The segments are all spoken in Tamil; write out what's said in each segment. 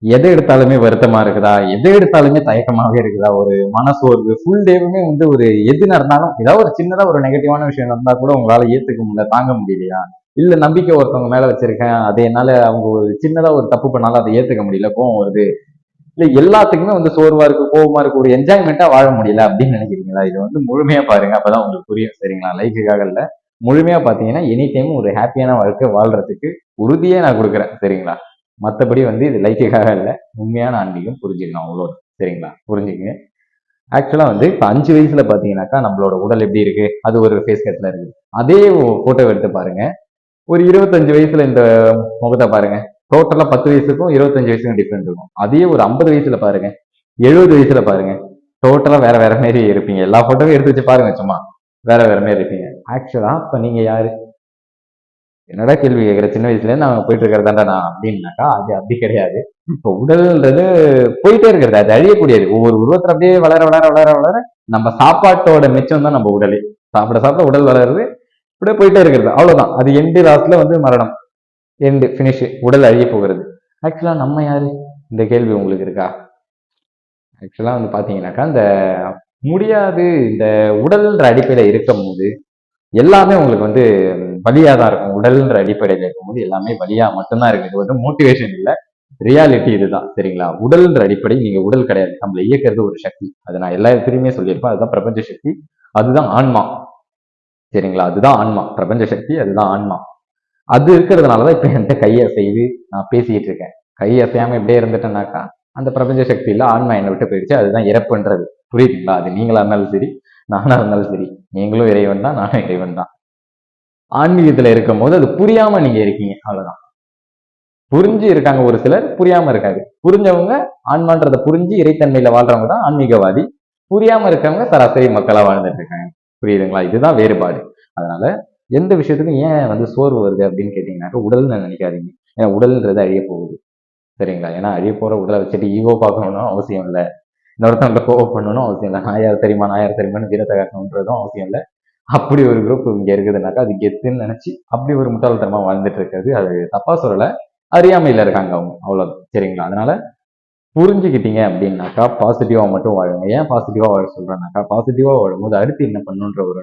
எதை எடுத்தாலுமே வருத்தமா இருக்குதா, எதை எடுத்தாலுமே தயக்கமாவே இருக்குதா, ஒரு மனசோர்வு ஃபுல் டேவுமே வந்து ஒரு எது நடந்தாலும் ஏதாவது ஒரு சின்னதா ஒரு நெகட்டிவான விஷயம் நடந்தா கூட உங்களால ஏத்துக்க முடியல, தாங்க முடியலையா? இல்ல நம்பிக்கை ஒருத்தவங்க மேல வச்சிருக்கேன், அது என்னால அவங்க ஒரு சின்னதா ஒரு தப்பு பண்ணாலும் அதை ஏத்துக்க முடியல, கோவம் வருது. இல்ல எல்லாத்துக்குமே வந்து சோர்வா இருக்கு, கோவமா இருக்கு, ஒரு என்ஜாய்மெண்ட்டா வாழ முடியல அப்படின்னு நினைக்கிறீங்களா? இது வந்து முழுமையா பாருங்க, அப்பதான் உங்களுக்கு புரியும். சரிங்களா? லைஃபுக்காக இல்ல, முழுமையா பாத்தீங்கன்னா எனி டைம் ஒரு ஹாப்பியான வாழ்க்கை வாழ்றதுக்கு உறுதியே நான் கொடுக்குறேன். சரிங்களா? மத்தபடி வந்து இது லைஃபுக்காக இல்ல, உண்மையான ஆன்மீகம். புரிஞ்சுக்கணும் அவ்வளோ. சரிங்களா? புரிஞ்சுக்கங்க. ஆக்சுவலா வந்து இப்ப 5 வயசுல பாத்தீங்கன்னாக்கா நம்மளோட உடல் எப்படி இருக்கு, அது ஒரு ஃபேஸ் கட்ல இருக்கு. அதே போட்டோ எடுத்து பாருங்க, ஒரு 25 வயசுல இந்த முகத்தை பாருங்க. டோட்டலா 10 வயசுக்கும் 25 வயசுக்கும் டிஃபரெண்ட் இருக்கும். அதே ஒரு 50 வயசுல பாருங்க, 70 வயசுல பாருங்க, டோட்டலா வேற வேற மாதிரி இருப்பீங்க. எல்லா போட்டோவும் எடுத்து வச்சு பாருங்க, சும்மா வேற வேற மாதிரி இருப்பீங்க. ஆக்சுவலா இப்ப நீங்க யாரு? என்னடா கேள்வி கேட்கிற, சின்ன வயசுல இருந்து நாங்க போயிட்டு இருக்கிறதாண்டா நான் அப்படின்னாக்கா அது அப்படி கிடையாது. இப்போ உடல்ன்றது போயிட்டே இருக்கிறது, அது அழியக்கூடியது. ஒவ்வொரு உருவத்துல அப்படியே வளர வளர வளர வளர நம்ம சாப்பாட்டோட மிச்சம் தான் நம்ம உடலே. சாப்பிட சாப்பிட உடல் வளருது, இப்படியே போயிட்டே இருக்கிறது, அவ்வளவுதான். அது எண்டு லாஸ்ட்ல வந்து மரணம், எண்டு பினிஷ், உடல் அழிய போகிறது. ஆக்சுவலா நம்ம யாரு? இந்த கேள்வி உங்களுக்கு இருக்கா? ஆக்சுவலா வந்து பாத்தீங்கன்னாக்கா இந்த முடியாது, இந்த உடல்ன்ற அடிப்படையில இருக்கும் போது எல்லாமே உங்களுக்கு வந்து வலியா தான் இருக்கும். உடல்ன்ற அடிப்படையில இருக்கும்போது எல்லாமே வலியா மட்டும்தான் இருக்கு. இது வந்து மோட்டிவேஷன் இல்ல, ரியாலிட்டி இதுதான். சரிங்களா? உடல்ன்ற அடிப்படை, நீங்க உடல் கிடையாது. நம்மள இயக்கிறது ஒரு சக்தி. அதை நான் எல்லா இடத்துலயுமே சொல்லியிருப்பேன். அதுதான் பிரபஞ்ச சக்தி, அதுதான் ஆன்மா. சரிங்களா? அதுதான் ஆன்மா, பிரபஞ்ச சக்தி அதுதான் ஆன்மா. அது இருக்கிறதுனாலதான் இப்ப என்கிட்ட கையை செய்து நான் பேசிக்கிட்டு இருக்கேன். கை அசையாம இப்படியே இருந்துட்டேன்னாக்கா அந்த பிரபஞ்ச சக்தி இல்ல, ஆன்மா என்னை விட்டு போயிடுச்சு. அதுதான் இறப்புன்றது. புரியுதுங்களா? அது நீங்களா இருந்தாலும் சரி, நானா இருந்தாலும் சரி, நீங்களும் இறைவன் தான், நானும் இறைவன் தான். ஆன்மீகத்துல இருக்கும் போது அது புரியாம நீங்க இருக்கீங்க, அவ்வளவுதான். புரிஞ்சு இருக்காங்க ஒரு சிலர், புரியாம இருக்காது. புரிஞ்சவங்க, ஆன்மான்றத புரிஞ்சு இறைத்தன்மையில வாழ்றவங்க தான் ஆன்மீகவாதி. புரியாம இருக்கவங்க சராசரி மக்களா வாழ்ந்துட்டு இருக்காங்க. புரியுதுங்களா? இதுதான் வேறுபாடு. அதனால எந்த விஷயத்துக்கும் ஏன் வந்து சோர்வு வருது அப்படின்னு கேட்டீங்கன்னாக்க உடல்னு நினைக்காதீங்க. ஏன்னா உடல்ன்றது அழிய போகுது. சரிங்களா? ஏன்னா அழிய போற உடலை வச்சுட்டு ஈகோ பார்க்கணும்னு அவசியம் இல்லை. இன்னொருத்தவங்களை கோவம் பண்ணணும் அவசியம் இல்லை. நான் யார் தெரியுமா, நான் யார் தெரியுமான்னு வீரத்தை காட்டணுன்றதும் அவசியம் இல்லை. அப்படி ஒரு குரூப் இங்க இருக்குதுனாக்கா அது கெத்துன்னு நினைச்சு அப்படி ஒரு முட்டாள்தனமா வாழ்ந்துட்டு இருக்கிறது. அது தப்பா சொல்லல, அறியாமையில இருக்காங்க அவங்க, அவ்வளவு. சரிங்களா? அதனால புரிஞ்சுக்கிட்டீங்க அப்படின்னாக்கா பாசிட்டிவா மட்டும் வாழுங்க. ஏன் பாசிட்டிவா வாழ சொல்றேன்னாக்கா, பாசிட்டிவா வாழும்போது அடுத்து என்ன பண்ணுன்ற ஒரு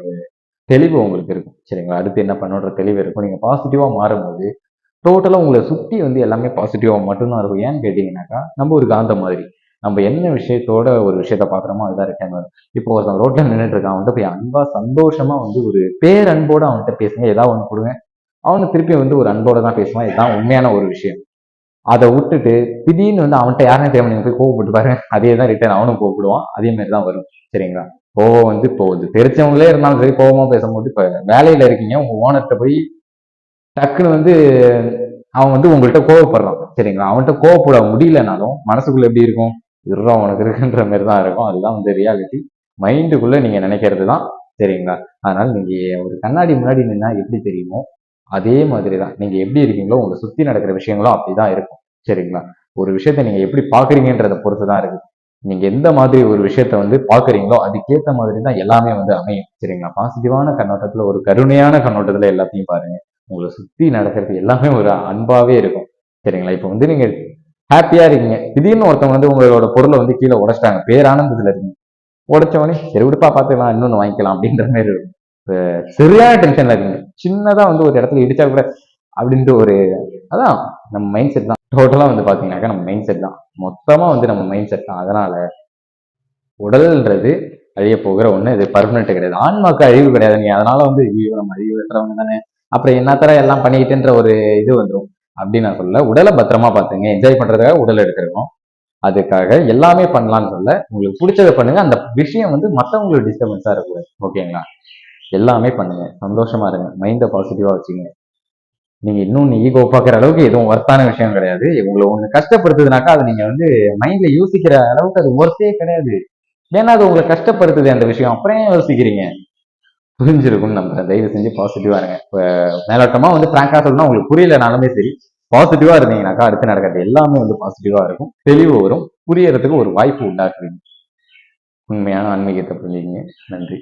தெளிவு உங்களுக்கு இருக்கும். சரிங்களா? அடுத்து என்ன பண்ணுன்ற தெளிவு இருக்கும். நீங்க பாசிட்டிவா மாறும்போது டோட்டலா உங்களை சுத்தி வந்து எல்லாமே பாசிட்டிவா மட்டும்தான் இருக்கும். ஏன்னு கேட்டீங்கன்னாக்கா நம்ம ஒரு காந்தம் மாதிரி. நம்ம என்ன விஷயத்தோட ஒரு விஷயத்த பாக்குறோமோ அதுதான் ரிட்டர்ன் வரும். இப்போ ஒருத்தன் ரோட்ல நின்றுட்டு இருக்கான், அவன்கிட்ட போய் அன்பா சந்தோஷமா வந்து ஒரு பேரன்போட அவன்கிட்ட பேசுங்க, ஏதாவது ஒண்ணு கொடுங்க. அவனு திருப்பி வந்து ஒரு அன்போட தான் பேசுவான். இதுதான் உண்மையான ஒரு விஷயம். அதை விட்டுட்டு திடீர்னு வந்து அவன்கிட்ட யாருன்னு தெரியாம நீங்க போய் கோவப்பட்டு பாருங்க, அதே தான் ரிட்டர்ன் அவனும் கோவப்படுவான், அதே மாதிரி தான் வரும். சரிங்களா? கோவம் வந்து போகுது, தெரிச்சவங்களே இருந்தாலும் சரி, கோவமா பேசும்போது இப்ப வேலையில இருக்கீங்க, உங்க ஓனர்கிட்ட போய் டக்குன்னு வந்து அவன் வந்து உங்கள்கிட்ட கோவப்படுறான். சரிங்களா? அவன்கிட்ட கோவப்பட முடியலனாலும் மனசுக்குள்ள எப்படி இருக்கும்? இருறா உனக்கு இருக்குன்ற மாதிரி தான் இருக்கும். அதுதான் வந்து ரியாலிட்டி. மைண்டுக்குள்ள நீங்க நினைக்கிறது தான். சரிங்களா? அதனால நீங்க ஒரு கண்ணாடி முன்னாடி நின்னா எப்படி தெரியுமோ அதே மாதிரி தான் நீங்க எப்படி இருக்கீங்களோ உங்களை சுத்தி நடக்கிற விஷயங்களும் அப்படிதான் இருக்கும். சரிங்களா? ஒரு விஷயத்த நீங்க எப்படி பாக்குறீங்கன்றத பொறுத்து தான் இருக்கு. நீங்க எந்த மாதிரி ஒரு விஷயத்த வந்து பாக்குறீங்களோ அதுக்கேத்த மாதிரி தான் எல்லாமே வந்து அமையும். சரிங்களா? பாசிட்டிவான கண்ணோட்டத்துல, ஒரு கருணையான கண்ணோட்டத்துல எல்லாத்தையும் பாருங்க. உங்களை சுத்தி நடக்கிறது எல்லாமே ஒரு அன்பாவே இருக்கும். சரிங்களா? இப்ப வந்து நீங்க ஹாப்பியா இருக்கீங்க, திடீர்னு ஒருத்தவங்க வந்து உங்களோட பொருளை வந்து கீழே உடைச்சிட்டாங்க, பேரானந்தத்துல இருக்கீங்க, உடைச்ச உடனே சரி விடுப்பா பாத்துக்கலாம், இன்னொன்னு வாங்கிக்கலாம் அப்படின்ற மாதிரி இருக்கும். சரியான டென்ஷன்ல இருக்கீங்க, சின்னதா வந்து ஒரு இடத்துல இடிச்சா கூட அப்படின்ட்டு ஒரு, அதான் நம்ம மைண்ட் செட் தான். டோட்டலா வந்து பாத்தீங்கன்னாக்கா நம்ம மைண்ட் செட் தான், மொத்தமா வந்து நம்ம மைண்ட் செட் தான். அதனால உடல்ன்றது அழிய போகிற ஒண்ணு, இது பர்மனெண்ட் கிடையாது. ஆன்மாக்கு அழிவு கிடையாது. நீ அதனால வந்து ஐயோ நம்ம அழிவு வெட்டுறவங்க தானே, அப்புறம் என்னத்தர எல்லாம் பண்ணிக்கிட்டுன்ற ஒரு இது வந்துடும் அப்படின்னு நான் சொல்ல. உடலை பத்திரமா பாத்துங்க, என்ஜாய் பண்றதுக்காக உடல் எடுத்துருக்கோம், அதுக்காக எல்லாமே பண்ணலாம்னு சொல்ல. உங்களுக்கு பிடிச்சதை பண்ணுங்க, அந்த விஷயம் வந்து மற்றவங்களுக்கு டிஸ்டர்பன்ஸா இருக்கக்கூடாது. ஓகேங்களா? எல்லாமே பண்ணுங்க, சந்தோஷமா இருங்க, மைண்டை பாசிட்டிவா வச்சுங்க. நீங்க இன்னும் ஈகோ பாக்குற அளவுக்கு எதுவும் ஒர்த்தான விஷயம் கிடையாது. உங்களை ஒண்ணு கஷ்டப்படுத்துதுனாக்கா அது நீங்க வந்து மைண்ட்ல யோசிக்கிற அளவுக்கு அது ஒர்த்தே கிடையாது. ஏன்னா அது உங்களை கஷ்டப்படுத்துது அந்த விஷயம், அப்புறம் ஏன் யோசிக்கிறீங்க? புரிஞ்சிருக்கும் நம்ம. தயவு செஞ்சு பாசிட்டிவா இருங்க. இப்ப மேலோட்டமா வந்து பிராங்கா சொல்லணும், உங்களுக்கு புரியலனாலுமே சரி, பாசிட்டிவா இருந்தீங்கன்னாக்கா அடுத்து நடக்கிறது எல்லாமே வந்து பாசிட்டிவா இருக்கும், தெளிவு வரும், புரியறதுக்கு ஒரு வாய்ப்பு உண்டாக்குவீங்க. உண்மையான ஆன்மீகத்தை புரிஞ்சுங்க. நன்றி.